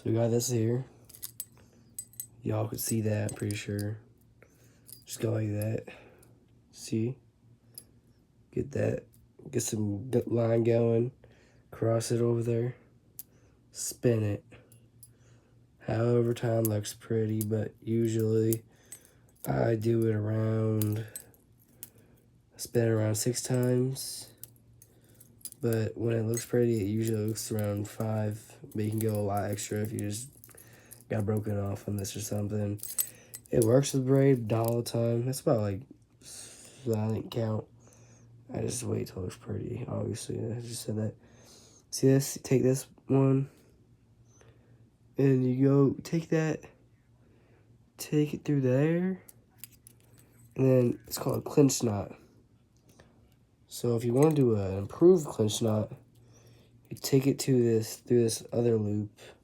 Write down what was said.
So we got this here. Y'all could see that, I'm pretty sure. Just go like that. See? Get that. Get some line going. Cross it over there. Spin it. However time looks pretty, but usually I do it around, spin it around 6 times. But when it looks pretty, it usually looks around 5. But you can go a lot extra if you just got broken off on this or something. It works with braid all the time. It's about like, I didn't count. I just wait till it looks pretty, obviously. I just said that. See this? Take this one. And you go, take that. Take it through there. And then it's called a clinch knot. So if you want to do an improved clinch knot, you take it to this, through this other loop.